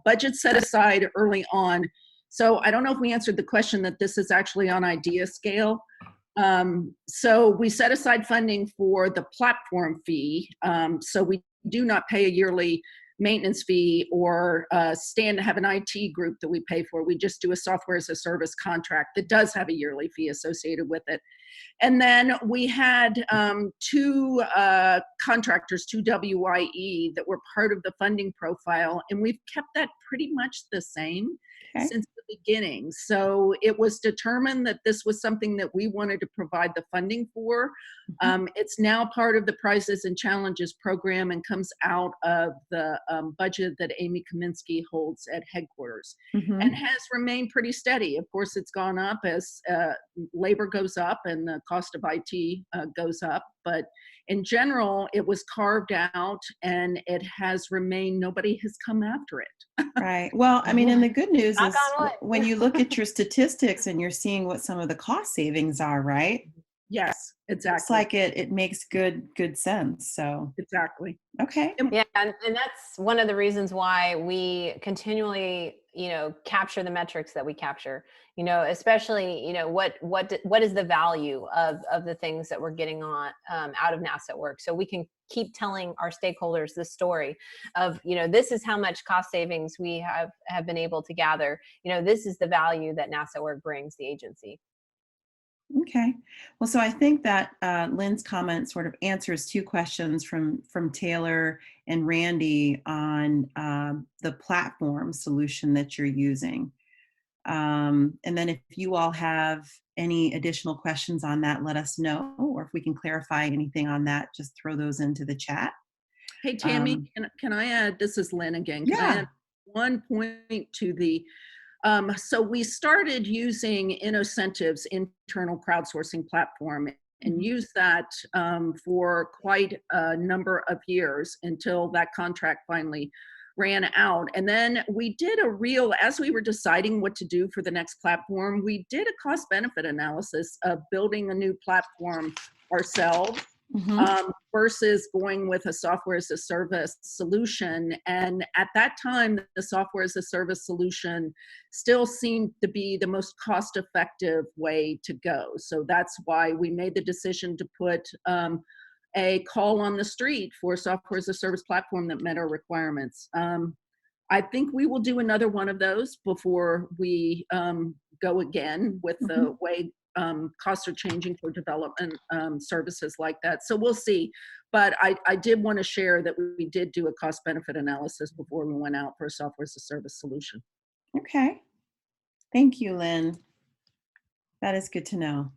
budget set aside early on. So I don't know if we answered the question that this is actually on idea scale. So we set aside funding for the platform fee. So we do not pay a yearly maintenance fee or have an IT group that we pay for. We just do a software as a service contract that does have a yearly fee associated with it. And then we had two contractors, two WIE, that were part of the funding profile, and we've kept that pretty much the same since the beginning. So it was determined that this was something that we wanted to provide the funding for. It's now part of the Prizes and Challenges program and comes out of the budget that Amy Kaminsky holds at headquarters, and has remained pretty steady. Of course, it's gone up as labor goes up and the cost of IT goes up, but in general, it was carved out and it has remained, nobody has come after it. Right. Well, I mean, and the good news Knock is on wood. when you look at your statistics and you're seeing what some of the cost savings are, right? Yes, exactly. It's like it makes good sense. So exactly. Okay. Yeah, and that's one of the reasons why we continually, capture the metrics that we capture. Especially, what is the value of the things that we're getting on out of NASA at Work, so we can keep telling our stakeholders this story of, this is how much cost savings we have been able to gather. This is the value that NASA at Work brings the agency. Okay. Well, so I think that Lynn's comment sort of answers two questions from Taylor and Randy on the platform solution that you're using. And then if you all have any additional questions on that, let us know. Or if we can clarify anything on that, just throw those into the chat. Hey, Tammy, can I add, this is Lynn again. Can I add one point to the so we started using Innocentive's internal crowdsourcing platform and used that for quite a number of years until that contract finally ran out. And then we did as we were deciding what to do for the next platform, we did a cost benefit analysis of building a new platform ourselves. Versus going with a software as a service solution. And at that time, the software as a service solution still seemed to be the most cost-effective way to go. So that's why we made the decision to put a call on the street for a software as a service platform that met our requirements. I think we will do another one of those before we go again with the way costs are changing for development services like that. So we'll see. But I did want to share that we did do a cost benefit analysis before we went out for a software as a service solution. Okay. Thank you, Lynn. That is good to know.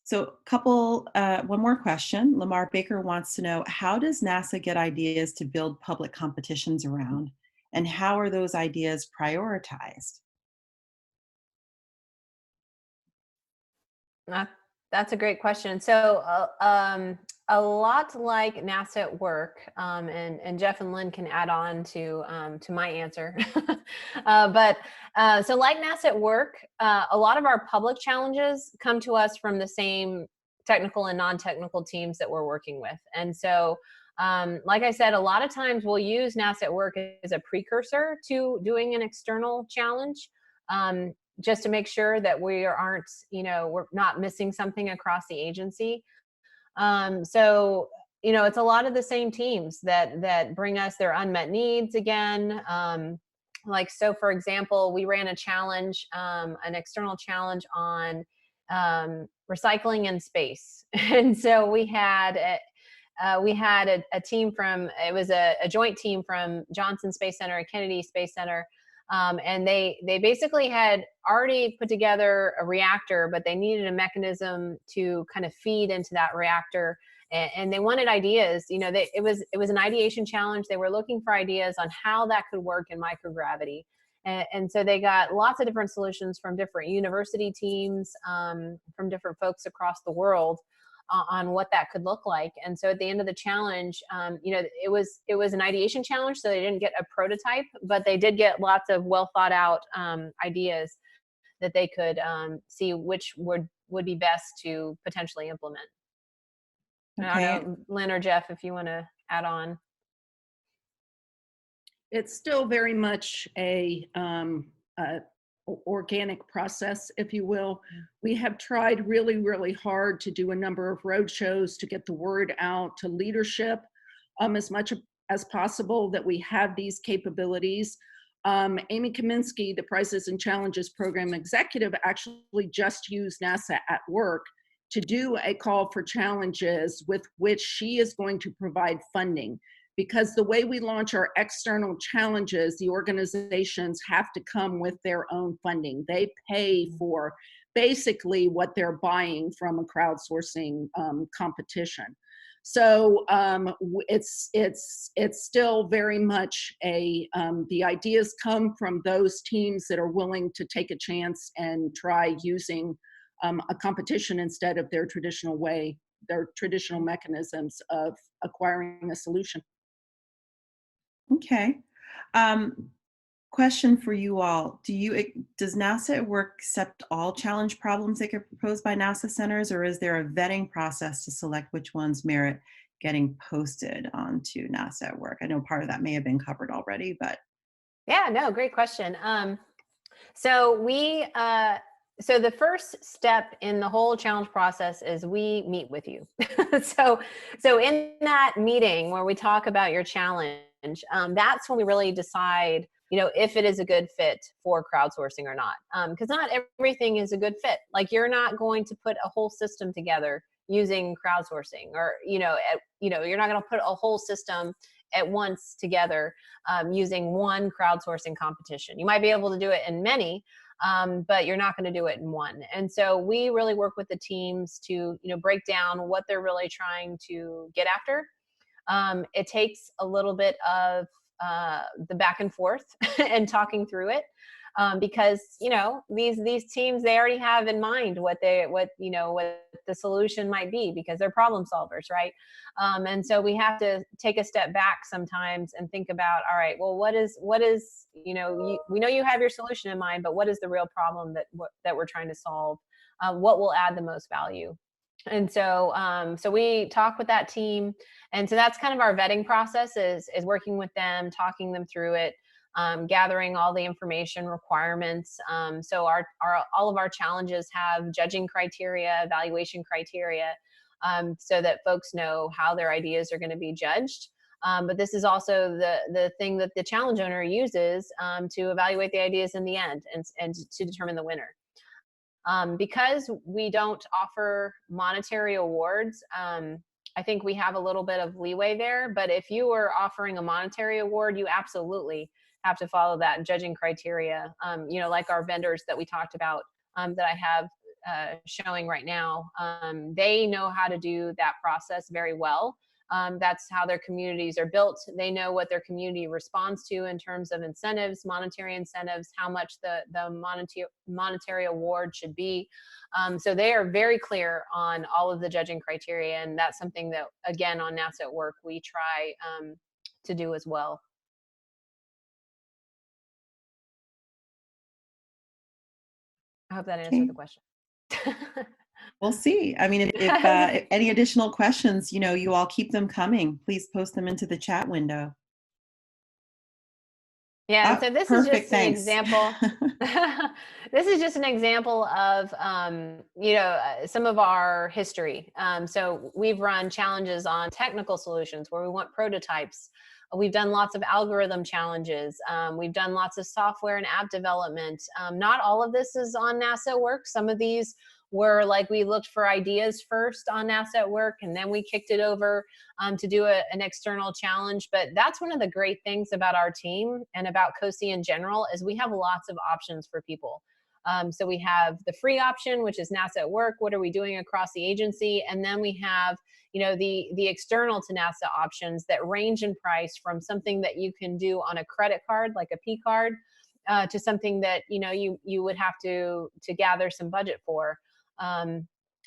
So one more question. Lamar Baker wants to know, how does NASA get ideas to build public competitions around? And how are those ideas prioritized? That's a great question. So a lot like NASA at Work, and Jeff and Lynn can add on to my answer. So like NASA at Work, a lot of our public challenges come to us from the same technical and non-technical teams that we're working with. And so, like I said, a lot of times we'll use NASA at Work as a precursor to doing an external challenge, just to make sure that we aren't, we're not missing something across the agency. So, it's a lot of the same teams that bring us their unmet needs again. So for example, we ran a challenge, an external challenge on recycling in space. And so we had a team from, it was a joint team from Johnson Space Center and Kennedy Space Center. And they basically had already put together a reactor, but they needed a mechanism to kind of feed into that reactor. And they wanted ideas. It was an ideation challenge. They were looking for ideas on how that could work in microgravity. And so they got lots of different solutions from different university teams, from different folks across the world, on what that could look like. And so at the end of the challenge, it was an ideation challenge, so they didn't get a prototype, but they did get lots of well thought out ideas that they could see which would be best to potentially implement. Okay. I don't know, Lynn or Jeff, if you want to add on. It's still very much a organic process, if you will. We have tried really, really hard to do a number of roadshows to get the word out to leadership as much as possible that we have these capabilities. Amy Kaminsky, the Prizes and Challenges Program Executive, actually just used NASA at Work to do a call for challenges with which she is going to provide funding. Because the way we launch our external challenges, the organizations have to come with their own funding. They pay for basically what they're buying from a crowdsourcing competition. So it's still very much the ideas come from those teams that are willing to take a chance and try using a competition instead of their traditional mechanisms of acquiring a solution. Okay. Question for you all. Does NASA at Work accept all challenge problems that get proposed by NASA centers, or is there a vetting process to select which ones merit getting posted onto NASA at Work? I know part of that may have been covered already, but. Yeah, no, great question. So the first step in the whole challenge process is we meet with you. So in that meeting where we talk about your challenge, that's when we really decide, if it is a good fit for crowdsourcing or not. Because not everything is a good fit. Like, you're not going to put a whole system together using crowdsourcing, or you're not going to put a whole system at once together using one crowdsourcing competition. You might be able to do it in many, but you're not going to do it in one. And so we really work with the teams to, break down what they're really trying to get after. It takes a little bit of the back and forth and talking through it, because these teams, they already have in mind what the solution might be, because they're problem solvers, right? And so we have to take a step back sometimes and think about, all right, well, what is we know you have your solution in mind, but what is the real problem that we're trying to solve? What will add the most value? And so we talk with that team. And so that's kind of our vetting process, is working with them, talking them through it, gathering all the information requirements. So all of our challenges have judging criteria, evaluation criteria, so that folks know how their ideas are going to be judged. But this is also the thing that the challenge owner uses to evaluate the ideas in the end, and to determine the winner. Because we don't offer monetary awards, I think we have a little bit of leeway there. But if you were offering a monetary award, you absolutely have to follow that judging criteria. Like our vendors that we talked about, that I have showing right now, they know how to do that process very well. That's how their communities are built. They know what their community responds to in terms of incentives, monetary incentives, how much the monetary award should be. So they are very clear on all of the judging criteria, and that's something that, again, on NASA at Work, we try to do as well. I hope that answered the question. We'll see. I mean, if any additional questions, you all keep them coming. Please post them into the chat window. Yeah, and so this is just an Thanks. example. This is just an example of, some of our history. So we've run challenges on technical solutions where we want prototypes. We've done lots of algorithm challenges. We've done lots of software and app development. Not all of this is on NASA Work. Some of these were like, we looked for ideas first on NASA at Work, and then we kicked it over to do an external challenge. But that's one of the great things about our team and about COSI in general, is we have lots of options for people. So we have the free option, which is NASA at Work. What are we doing across the agency? And then we have, the external to NASA options that range in price from something that you can do on a credit card, like a P card, to something that, you would have to gather some budget for.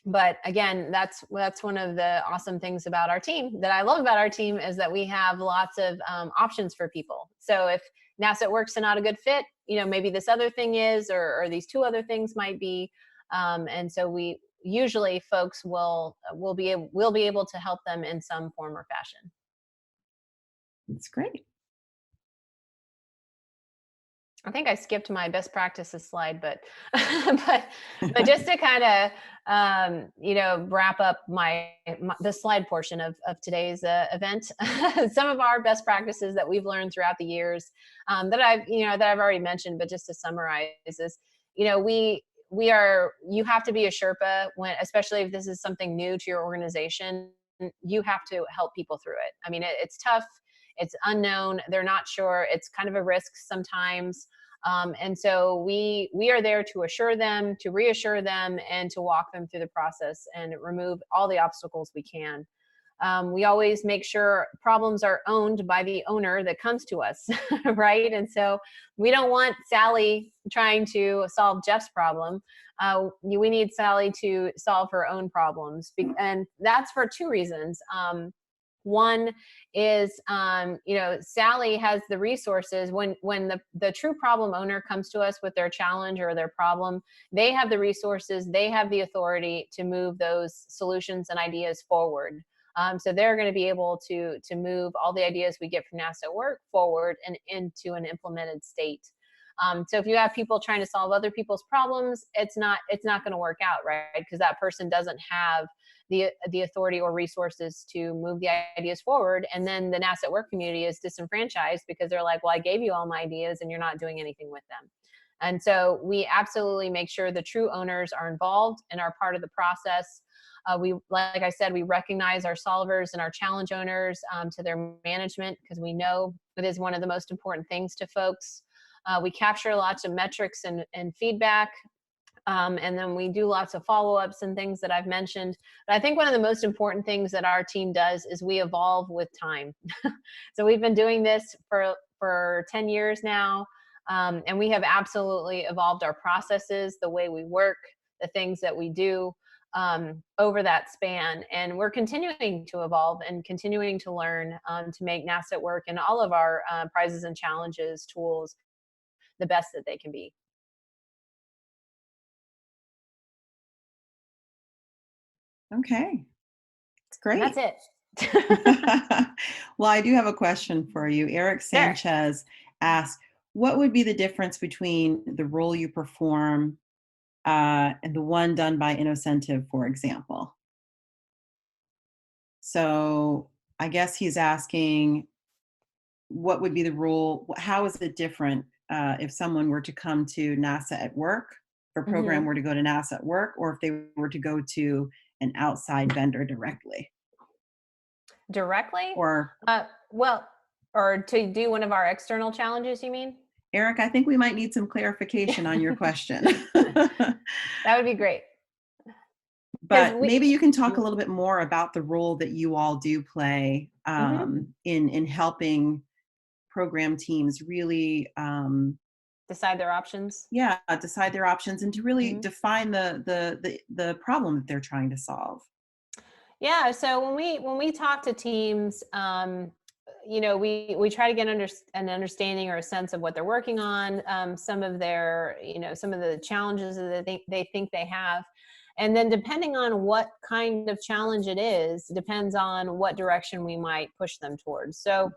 But again, that's one of the awesome things about our team, that I love about our team, is that we have lots of options for people. So if NASA at Work's not a good fit, maybe this other thing is, or these two other things might be. And so we usually folks will be able to help them in some form or fashion. That's great. I think I skipped my best practices slide, but but just to kind of wrap up the slide portion of today's event, some of our best practices that we've learned throughout the years, that I've already mentioned, but just to summarize is, you have to be a Sherpa especially if this is something new to your organization. You have to help people through it. I mean, it's tough. It's unknown. They're not sure. It's kind of a risk sometimes. And so we are there to assure them, to reassure them, and to walk them through the process and remove all the obstacles we can. We always make sure problems are owned by the owner that comes to us, right? And so we don't want Sally trying to solve Jeff's problem. We need Sally to solve her own problems. And that's for two reasons. One is, Sally has the resources. When the true problem owner comes to us with their challenge or their problem, they have the resources, they have the authority to move those solutions and ideas forward. So they're going to be able to move all the ideas we get from NASA at Work forward and into an implemented state. So if you have people trying to solve other people's problems, it's not going to work out, right? Because that person doesn't have the authority or resources to move the ideas forward. And then the NASA at Work community is disenfranchised because they're like, well, I gave you all my ideas and you're not doing anything with them. And so we absolutely make sure the true owners are involved and are part of the process. Like I said, we recognize our solvers and our challenge owners to their management, because we know it is one of the most important things to folks. We capture lots of metrics and feedback. And then we do lots of follow-ups and things that I've mentioned. But I think one of the most important things that our team does is we evolve with time. So we've been doing this for 10 years now. And we have absolutely evolved our processes, the way we work, the things that we do over that span. And we're continuing to evolve and continuing to learn to make NASA at Work and all of our prizes and challenges tools the best that they can be. Okay, that's great. And that's it. Well, I do have a question for you. Eric Sanchez asked, what would be the difference between the role you perform and the one done by Innocentive, for example? So I guess he's asking, what would be the role? How is it different if someone were to come to NASA at Work, if a program were to go to NASA at Work, or if they were to go to an outside vendor directly? Directly? Or or to do one of our external challenges, you mean? Eric, I think we might need some clarification on your question. That would be great. but maybe you can talk a little bit more about the role that you all do play in helping program teams really decide their options. Yeah, decide their options and to really define the problem that they're trying to solve. Yeah, so when we talk to teams, you know, we try to get an understanding or a sense of what they're working on, some of their, you know, some of the challenges that they think they have. And then depending on what kind of challenge it is, depends on what direction we might push them towards. So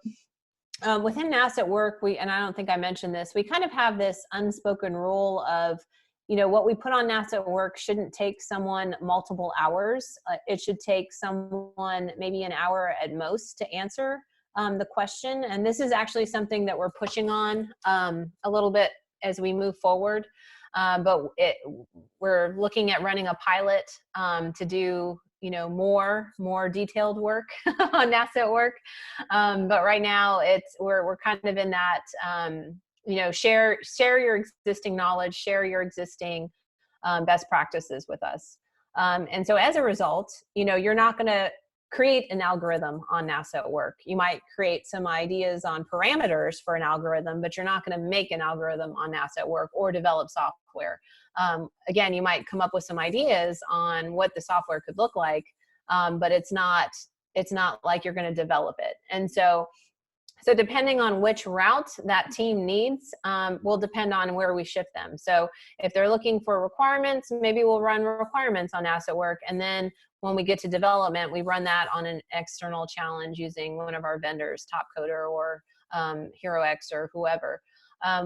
within NASA at Work, and I don't think I mentioned this, we kind of have this unspoken rule of, you know, what we put on NASA at Work shouldn't take someone multiple hours. It should take someone maybe an hour at most to answer the question. And this is actually something that we're pushing on a little bit as we move forward. But we're looking at running a pilot to do, you know, more detailed work on NASA at Work. But right now we're kind of in that, you know, share your existing knowledge, share your existing best practices with us. And so as a result, you know, you're not going to create an algorithm on NASA at Work. You might create some ideas on parameters for an algorithm, but you're not going to make an algorithm on NASA at Work or develop software. Again, you might come up with some ideas on what the software could look like, but it's not like you're going to develop it. And so depending on which route that team needs will depend on where we ship them. So if they're looking for requirements, maybe we'll run requirements on NASA at Work. And then when we get to development, we run that on an external challenge using one of our vendors, Topcoder or HeroX or whoever.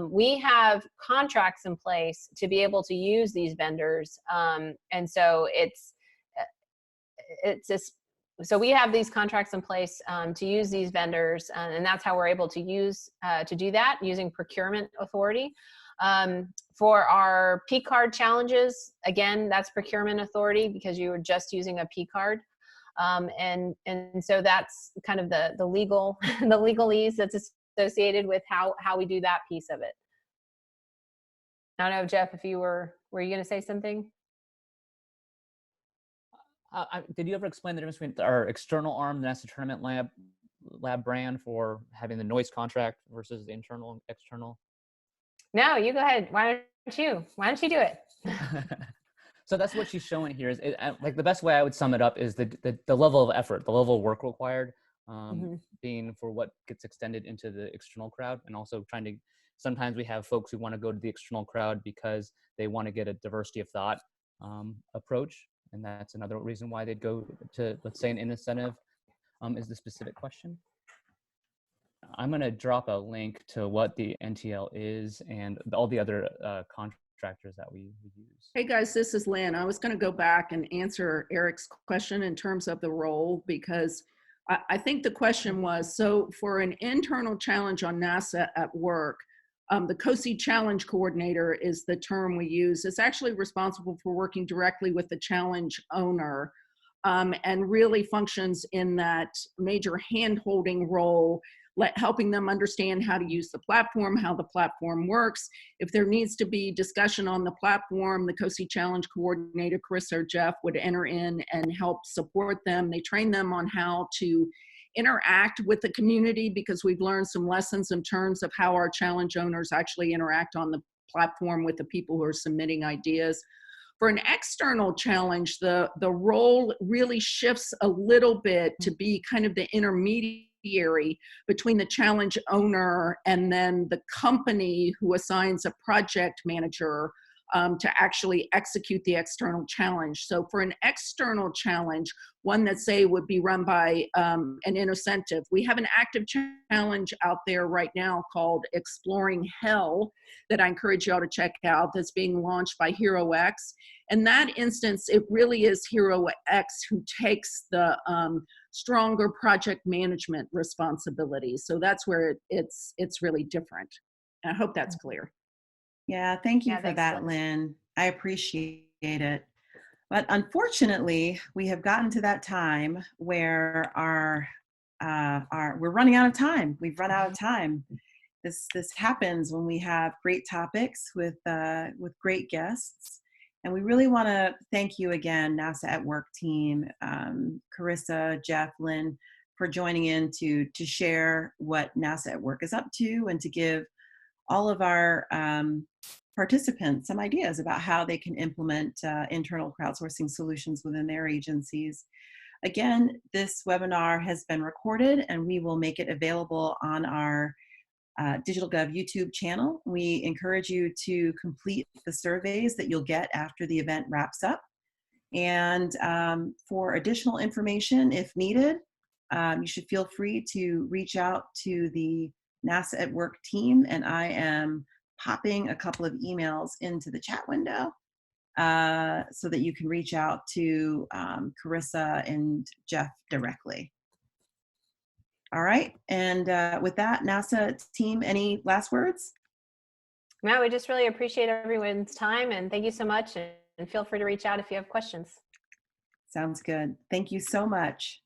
We have contracts in place to be able to use these vendors. And so so we have these contracts in place to use these vendors, and that's how we're able to do that using procurement authority. For our P card challenges, again, that's procurement authority because you were just using a P card. And so that's kind of the legal the legalese that's associated with how we do that piece of it. I don't know, Jeff, if you were you going to say something? Did you ever explain the difference between our external arm, the NASA Tournament Lab brand, for having the noise contract versus the internal and external? No, you go ahead. Why don't you do it? So that's what she's showing here. Is like the best way I would sum it up is the level of effort, the level of work required, being for what gets extended into the external crowd, and also trying to. Sometimes we have folks who want to go to the external crowd because they want to get a diversity of thought approach. And that's another reason why they'd go to, let's say, an incentive is the specific question. I'm going to drop a link to what the NTL is and all the other contractors that we use. Hey guys, this is Lynn. I was going to go back and answer Eric's question in terms of the role, because I think the question was, so for an internal challenge on NASA at Work, the COSI Challenge Coordinator is the term we use. It's actually responsible for working directly with the challenge owner and really functions in that major hand-holding role, helping them understand how to use the platform, how the platform works. If there needs to be discussion on the platform, the COSI Challenge Coordinator, Chris or Jeff, would enter in and help support them. They train them on how to interact with the community, because we've learned some lessons in terms of how our challenge owners actually interact on the platform with the people who are submitting ideas. For an external challenge, the role really shifts a little bit to be kind of the intermediary between the challenge owner and then the company who assigns a project manager to actually execute the external challenge. So for an external challenge, one that say would be run by an incentive, we have an active challenge out there right now called Exploring Hell that I encourage y'all to check out, that's being launched by HeroX. In that instance, it really is HeroX who takes the stronger project management responsibility. So that's where it's really different. And I hope that's clear. Yeah, thank you for that, Lynn. I appreciate it. But unfortunately, we have gotten to that time where we're running out of time. We've run out of time. This happens when we have great topics with great guests, And we really want to thank you again, NASA at Work team, Carissa, Jeff, Lynn, for joining in to share what NASA at Work is up to and to give all of our participants some ideas about how they can implement internal crowdsourcing solutions within their agencies. Again, this webinar has been recorded and we will make it available on our DigitalGov YouTube channel. We encourage you to complete the surveys that you'll get after the event wraps up. And for additional information, if needed, you should feel free to reach out to the NASA at Work team, and I am popping a couple of emails into the chat window so that you can reach out to Carissa and Jeff directly. All right, and with that, NASA team, any last words? No, we just really appreciate everyone's time, and thank you so much, and feel free to reach out if you have questions. Sounds good. Thank you so much.